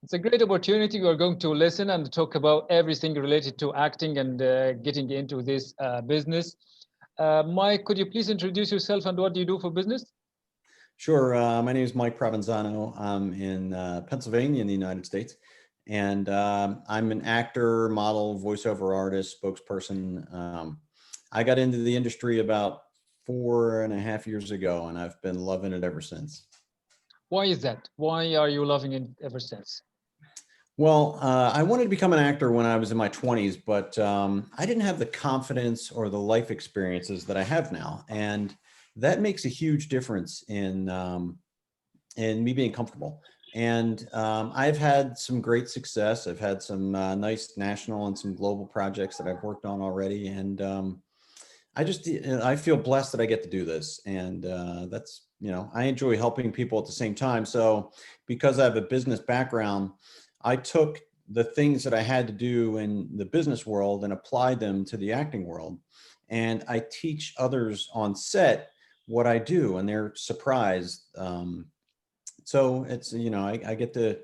It's a great opportunity. We are going to listen and talk about everything related to acting and getting into this business. Mike, could you please introduce yourself and what do you do for business? Sure. My name is Mike Provenzano. I'm in Pennsylvania in the United States. And I'm an actor, model, voiceover artist, spokesperson. I got into the industry about 4.5 years ago, and I've been loving it ever since. Why is that? Why are you loving it ever since? Well, I wanted to become an actor when I was in my 20s, but I didn't have the confidence or the life experiences that I have now. And that makes a huge difference in me being comfortable. And I've had some great success. I've had some nice national and some global projects that I've worked on already. And I feel blessed that I get to do this. And that's, I enjoy helping people at the same time. So because I have a business background, I took the things that I had to do in the business world and applied them to the acting world. And I teach others on set what I do, and they're surprised. So it's, I get to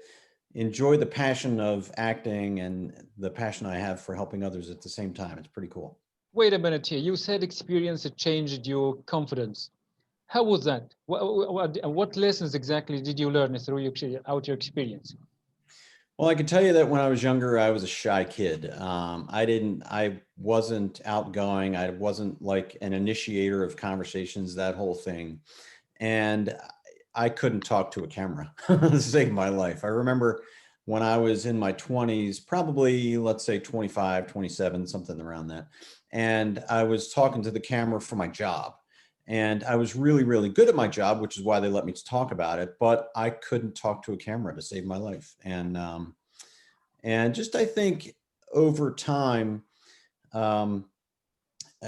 enjoy the passion of acting and the passion I have for helping others at the same time. It's pretty cool. Wait a minute here. You said experience had changed your confidence. How was that? What lessons exactly did you learn through your experience? Well, I can tell you that when I was younger, I was a shy kid. I wasn't outgoing. I wasn't like an initiator of conversations, that whole thing. And I couldn't talk to a camera to save my life. I remember when I was in my 20s, probably, let's say 25, 27, something around that. And I was talking to the camera for my job. And I was really, really good at my job, which is why they let me talk about it. But I couldn't talk to a camera to save my life. And just, I think over time,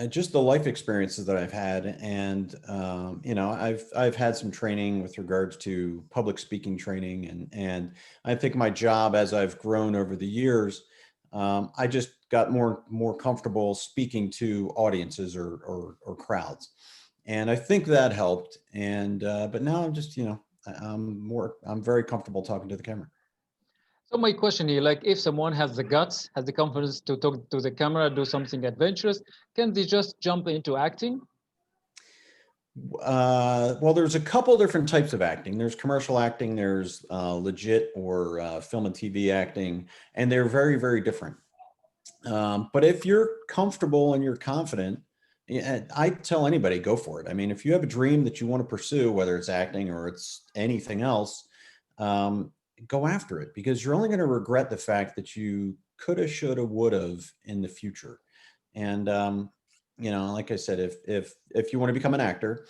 just the life experiences that I've had, and I've had some training with regards to public speaking training, and I think my job as I've grown over the years, I just got more comfortable speaking to audiences or crowds, and I think that helped. And but now I'm just I'm very comfortable talking to the camera. So my question here, like if someone has the guts, has the confidence to talk to the camera, do something adventurous, can they just jump into acting? Well, there's a couple different types of acting. There's commercial acting, there's legit or film and TV acting, and they're very, very different. But if you're comfortable and you're confident, I tell anybody, go for it. I mean, if you have a dream that you want to pursue, whether it's acting or it's anything else, go after it, because you're only going to regret the fact that you coulda, shoulda, woulda in the future. And like I said, if you want to become an actor,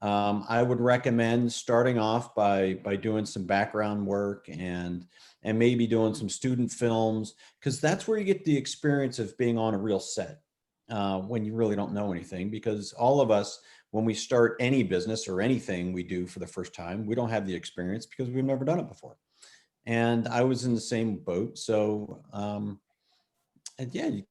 I would recommend starting off by doing some background work and maybe doing some student films, because that's where you get the experience of being on a real set when you really don't know anything. Because all of us, when we start any business or anything we do for the first time, we don't have the experience because we've never done it before. And I was in the same boat. So, and yeah, you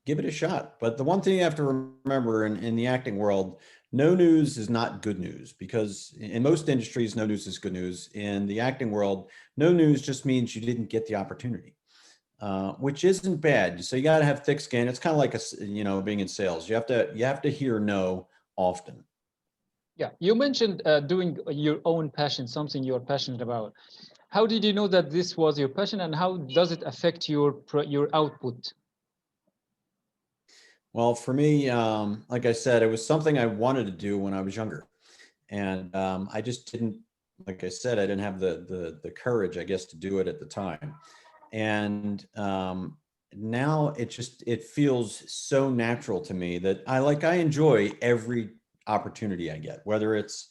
give it a shot. But the one thing you have to remember in the acting world, no news is not good news, because in most industries, no news is good news. In the acting world, no news just means you didn't get the opportunity, which isn't bad. So you got to have thick skin. It's kind of like being in sales. You have to hear no often. Yeah, you mentioned doing your own passion, something you're passionate about. How did you know that this was your passion, and how does it affect your output? Well, for me, like I said, it was something I wanted to do when I was younger, and I just didn't. Like I said, I didn't have the courage, I guess, to do it at the time. And now it feels so natural to me that I enjoy every opportunity I get, whether it's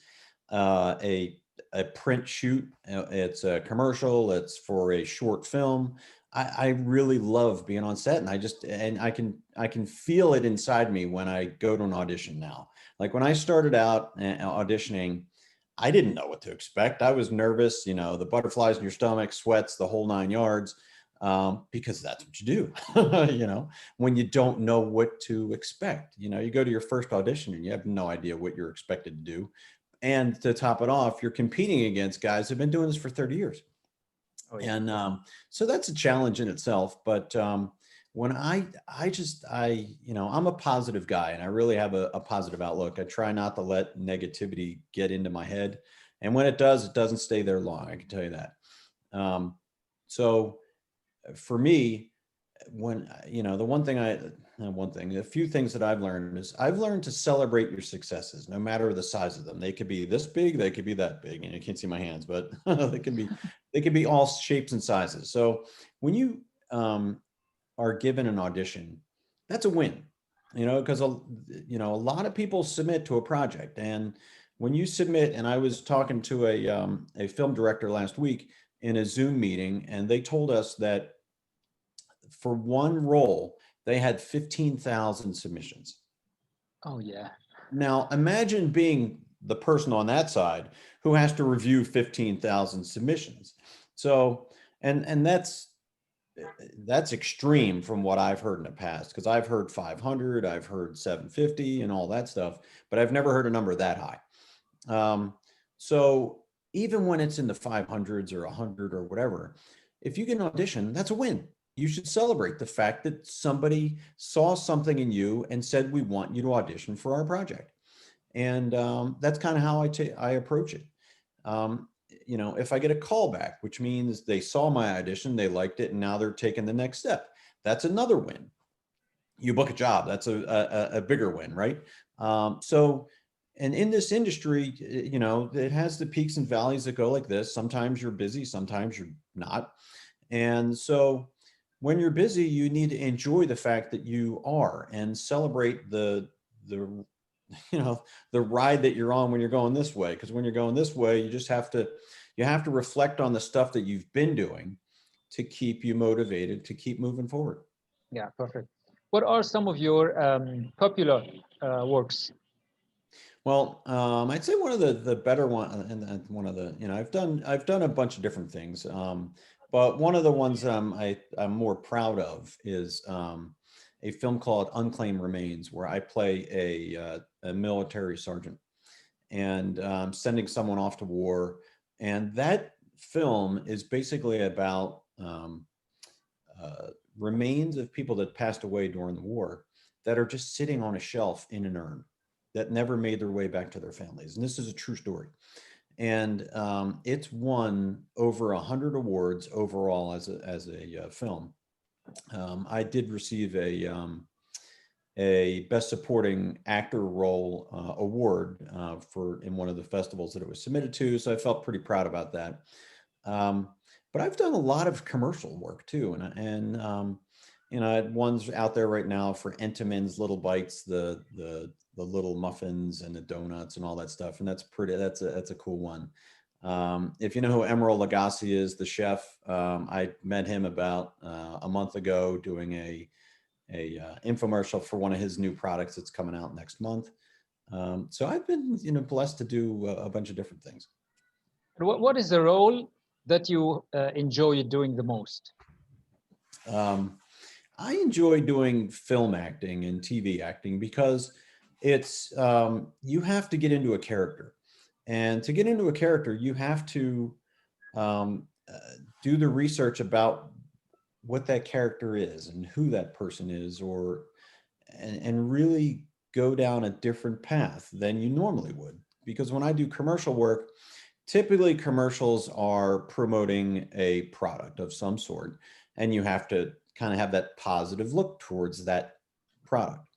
a print shoot, it's a commercial, it's for a short film. I really love being on set, and I can feel it inside me when I go to an audition now. Like when I started out auditioning, I didn't know what to expect. I was nervous, the butterflies in your stomach, sweats, the whole 9 yards, because that's what you do, when you don't know what to expect. You go to your first audition and you have no idea what you're expected to do. And to top it off, you're competing against guys who've been doing this for 30 years. Oh yeah. And so that's a challenge in itself. But when I'm a positive guy, and I really have a positive outlook. I try not to let negativity get into my head. And when it does, it doesn't stay there long. I can tell you that. Um, so for me, when, the a few things that I've learned is I've learned to celebrate your successes, no matter the size of them. They could be this big, they could be that big, and you can't see my hands, but they can be all shapes and sizes. So when you are given an audition, that's a win, because a lot of people submit to a project, and when you submit, and I was talking to a film director last week in a Zoom meeting, and they told us that for one role, they had 15,000 submissions. Oh yeah. Now, imagine being the person on that side who has to review 15,000 submissions. So, and that's extreme from what I've heard in the past, because I've heard 500, I've heard 750 and all that stuff, but I've never heard a number that high. So even when it's in the 500s or 100 or whatever, if you get an audition, that's a win. You should celebrate the fact that somebody saw something in you and said, we want you to audition for our project. And that's kind of how I approach it. If I get a callback, which means they saw my audition, they liked it, and now they're taking the next step, that's another win. You book a job, that's a bigger win, right? And in this industry, it has the peaks and valleys that go like this. Sometimes you're busy, sometimes you're not. And so when you're busy, you need to enjoy the fact that you are, and celebrate the the ride that you're on when you're going this way. Because when you're going this way, you have to reflect on the stuff that you've been doing to keep you motivated to keep moving forward. Yeah, perfect. What are some of your popular works? Well, I'd say one of the better one, and one of the, I've done a bunch of different things, but one of the ones I'm more proud of is a film called Unclaimed Remains, where I play a military sergeant, and sending someone off to war. And that film is basically about remains of people that passed away during the war that are just sitting on a shelf in an urn that never made their way back to their families. And this is a true story. And it's won over 100 awards overall as a film. I did receive a Best Supporting Actor role award in one of the festivals that it was submitted to. So I felt pretty proud about that. But I've done a lot of commercial work too, and one's out there right now for Entenmann's Little Bites, the little muffins and the donuts and all that stuff, and that's a cool one. If you know who Emeril Lagasse is, the chef, I met him about a month ago doing a infomercial for one of his new products that's coming out next month. So I've been blessed to do a bunch of different things. What is the role that you enjoy doing the most? I enjoy doing film acting and TV acting because it's you have to get into a character, and to get into a character, you have to do the research about what that character is and who that person is, and really go down a different path than you normally would. Because when I do commercial work, typically commercials are promoting a product of some sort, and you have to kind of have that positive look towards that product,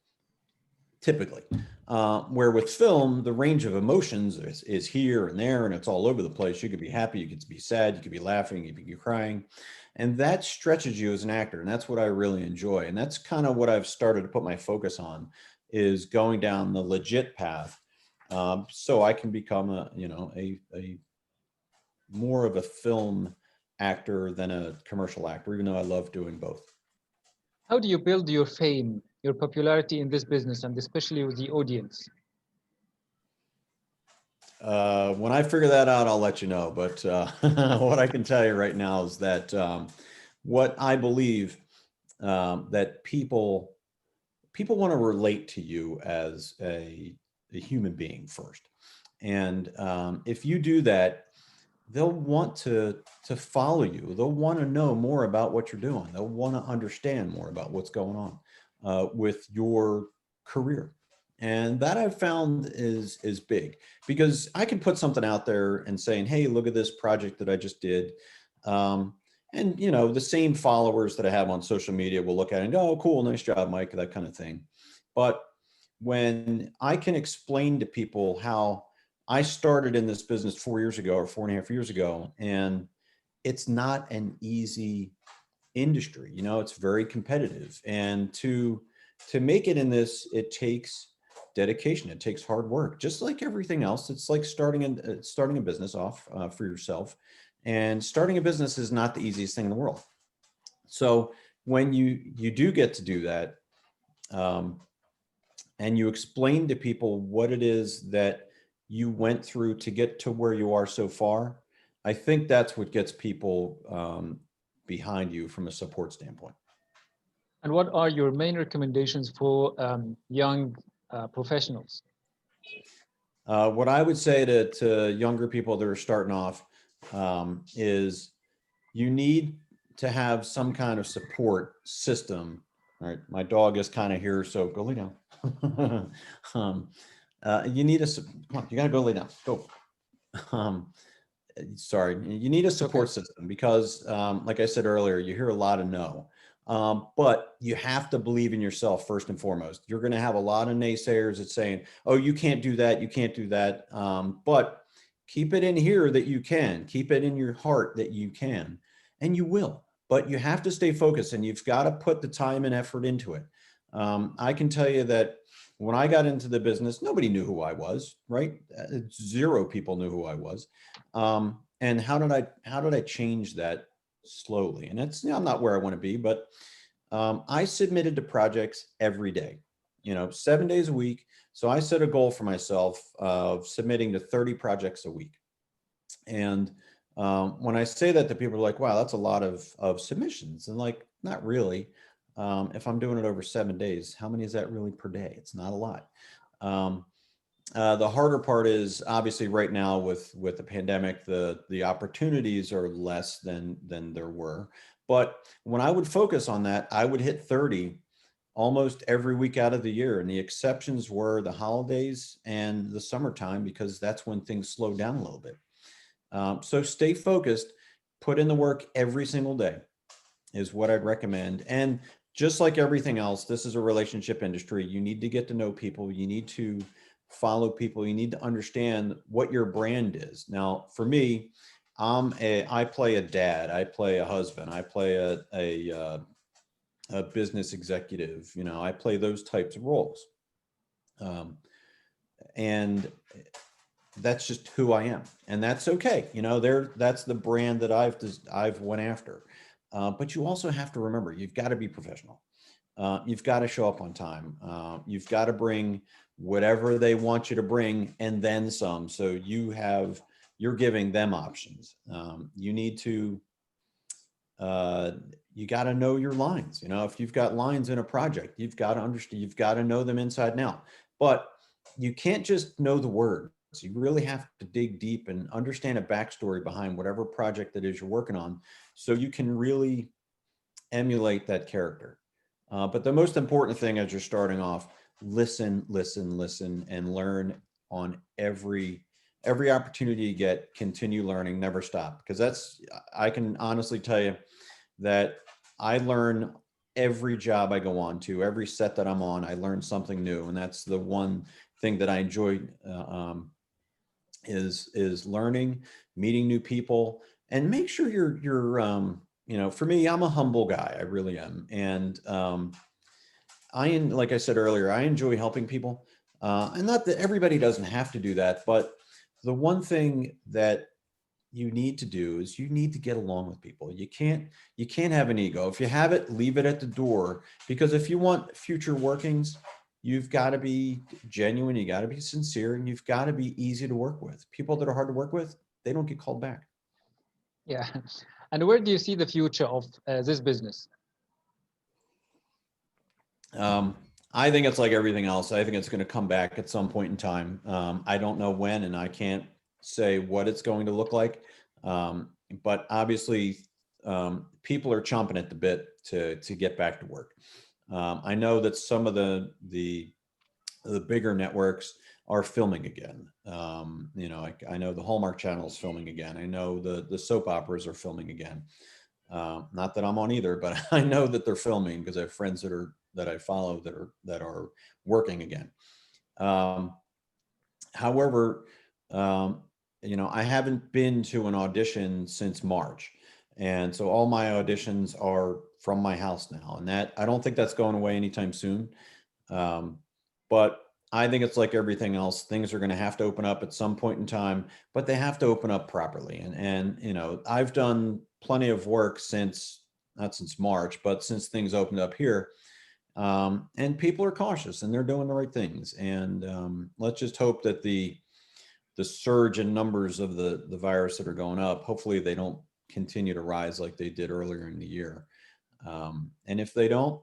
typically. Where with film, the range of emotions is here and there, and it's all over the place. You could be happy, you could be sad, you could be laughing, you could be crying. And that stretches you as an actor, and that's what I really enjoy. And that's kind of what I've started to put my focus on, is going down the legit path, so I can become a more of a film actor than a commercial actor, even though I love doing both. How do you build your fame, your popularity in this business, and especially with the audience? When I figure that out, I'll let you know. But what I can tell you right now is that what I believe, that people want to relate to you as a human being first. And if you do that, they'll want to follow you. They'll want to know more about what you're doing. They'll want to understand more about what's going on with your career. And that I've found is big, because I can put something out there and saying, hey, look at this project that I just did. And you know, the same followers that I have on social media will look at it and go, oh, cool, nice job, Mike, that kind of thing. But when I can explain to people how I started in this business 4 years ago or 4.5 years ago, and it's not an easy industry. You know, it's very competitive, and to make it in this, it takes dedication. It takes hard work, just like everything else. It's like starting a business off for yourself, and starting a business is not the easiest thing in the world. So when you do get to do that, um, and you explain to people what it is that you went through to get to where you are so far, I think that's what gets people behind you from a support standpoint. And what are your main recommendations for young professionals? What I would say to younger people that are starting off is you need to have some kind of support system. All right, my dog is kind of here, so go lay down. You need come on, you gotta go lay down, go. Sorry, you need a support system, because like I said earlier, you hear a lot of no. But you have to believe in yourself first and foremost. You're going to have a lot of naysayers that's saying, oh, you can't do that, you can't do that. But keep it in here that you can, keep it in your heart that you can, and you will. But you have to stay focused, and you've got to put the time and effort into it. I can tell you that when I got into the business, nobody knew who I was, right? Zero people knew who I was. And how did I change that slowly? And it's, I'm not where I want to be, but I submitted to projects every day, 7 days a week. So I set a goal for myself of submitting to 30 projects a week. And when I say that to people, are like, wow, that's a lot of submissions. And like, not really. If I'm doing it over 7 days, how many is that really per day? It's not a lot. The harder part is obviously right now with the pandemic, the opportunities are less than there were. But when I would focus on that, I would hit 30 almost every week out of the year. And the exceptions were the holidays and the summertime, because that's when things slow down a little bit. So stay focused, put in the work every single day is what I'd recommend. And just like everything else, this is a relationship industry. You need to get to know people. You need to follow people. You need to understand what your brand is. Now, for me, I play a dad, I play a husband, I play a business executive. I play those types of roles, and that's just who I am, and that's okay. That's the brand that I've went after. But you also have to remember, you've got to be professional. You've got to show up on time. You've got to bring whatever they want you to bring and then some. So you're giving them options. You need to, you got to know your lines. If you've got lines in a project, you've got to understand, you've got to know them inside and out. But you can't just know the words. You really have to dig deep and understand a backstory behind whatever project that is you're working on, so you can really emulate that character. But the most important thing as you're starting off, listen, and learn on every opportunity you get. Continue learning, never stop. Because I can honestly tell you that I learn every job I go on to, every set that I'm on, I learn something new. And that's the one thing that I enjoy is learning, meeting new people, and make sure you're for me, I'm a humble guy. I really am. And like I said earlier, I enjoy helping people. And not that everybody doesn't have to do that, but the one thing that you need to do is you need to get along with people. You can't have an ego. If you have it, leave it at the door, because if you want future workings, you've got to be genuine, you got to be sincere, and you've got to be easy to work with. People that are hard to work with, they don't get called back. Yeah. And where do you see the future of this business? I think it's like everything else. I think it's going to come back at some point in time. I don't know when, and I can't say what it's going to look like. But obviously, people are chomping at the bit to get back to work. I know that some of the bigger networks are filming again. You know, I know the Hallmark Channel is filming again. I know the soap operas are filming again. Not that I'm on either, but I know that they're filming because I have friends that I follow that are working again. However, um, you know, I haven't been to an audition since March. And so all my auditions are from my house now. And that, I don't think that's going away anytime soon. Um, but I think it's like everything else. Things are going to have to open up at some point in time, but they have to open up properly. And, you know, I've done plenty of work since, not since March, but since things opened up here. And people are cautious and they're doing the right things. And let's just hope that the surge in numbers of the virus that are going up, hopefully they don't continue to rise like they did earlier in the year. And if they don't,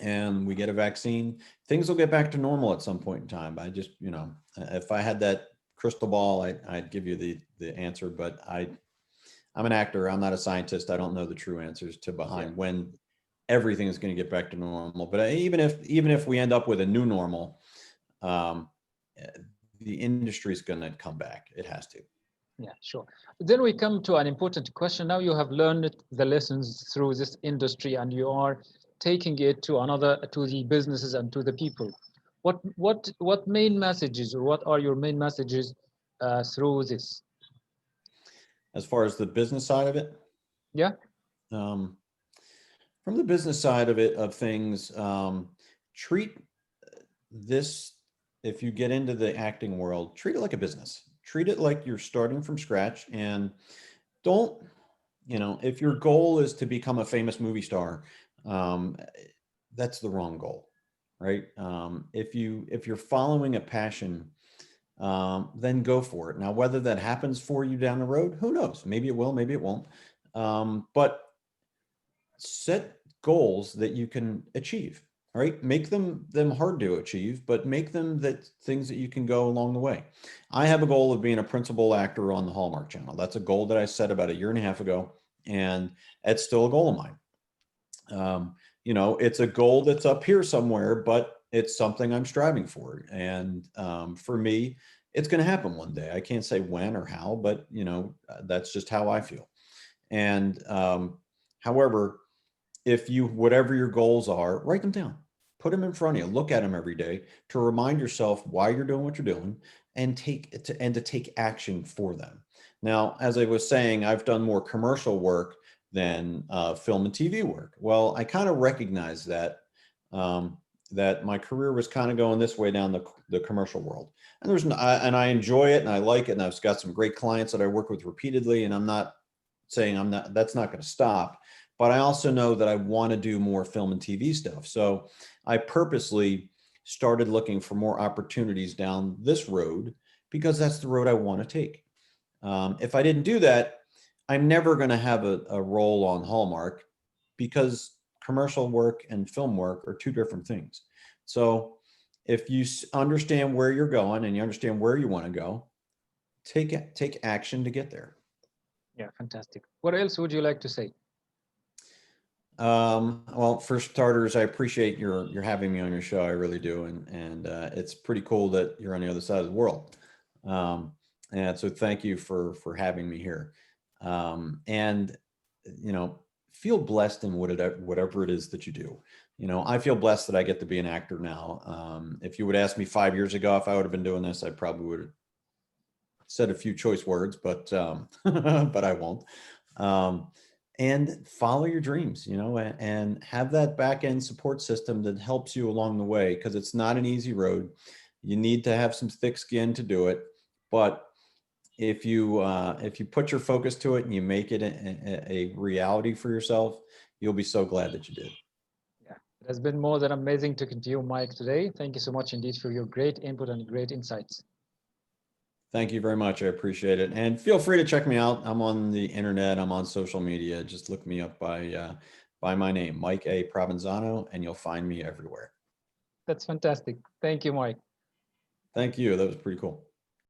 and we get a vaccine, things will get back to normal at some point in time. I just, you know, if I had that crystal ball, I'd give you the answer, but I'm an actor. I'm not a scientist. I don't know the true answers to behind when everything is going to get back to normal. But even if we end up with a new normal, um, the industry is going to come back. It has to. Yeah, sure. Then we come to an important question. Now you have learned the lessons through this industry, and you are taking it to the businesses and to the people. What main messages, or what are your main messages through this? As far as the business side of it, Yeah. um, from the business side of it of things, treat this, if you get into the acting world, treat it like a business. Treat it like you're starting from scratch, and don't, you know, if your goal is to become a famous movie star, um, that's the wrong goal, right? If you're following a passion, then go for it. Now, whether that happens for you down the road, who knows? Maybe it will, maybe it won't. But set goals that you can achieve, right? Make them hard to achieve, but make them that things that you can go along the way. I have a goal of being a principal actor on the Hallmark Channel. That's a goal that I set about a year and a half ago, and it's still a goal of mine. You know, it's a goal that's up here somewhere, but it's something I'm striving for. And for me, it's going to happen one day. I can't say when or how, but you know, that's just how I feel. And however, if you, whatever your goals are, write them down, put them in front of you, look at them every day to remind yourself why you're doing what you're doing, and to take action for them. Now, as I was saying, I've done more commercial work than film and TV work. Well, I kind of recognize that that my career was kind of going this way down the commercial world, and and I enjoy it and I like it, and I've got some great clients that I work with repeatedly, and I'm not saying that's not going to stop, but I also know that I want to do more film and TV stuff. So I purposely started looking for more opportunities down this road because that's the road I want to take. If I didn't do that, I'm never going to have a role on Hallmark because commercial work and film work are two different things. So if you understand where you're going and you understand where you want to go, take action to get there. Yeah, fantastic. What else would you like to say? Well, for starters, I appreciate your having me on your show. I really do, and it's pretty cool that you're on the other side of the world. Um, and so, thank you for having me here. And you know, feel blessed in whatever it is that you do. You know, I feel blessed that I get to be an actor now. If you would ask me 5 years ago if I would have been doing this, I probably would have said a few choice words, but but I won't. And follow your dreams, you know, and have that back end support system that helps you along the way, because it's not an easy road. You need to have some thick skin to do it, but if you put your focus to it and you make it a reality for yourself, you'll be so glad that you did. Yeah, it has been more than amazing talking to you, Mike, today. Thank you so much indeed for your great input and great insights. Thank you very much. I appreciate it. And feel free to check me out. I'm on the internet. I'm on social media. Just look me up by my name, Mike A. Provenzano, and you'll find me everywhere. That's fantastic. Thank you, Mike. Thank you. That was pretty cool.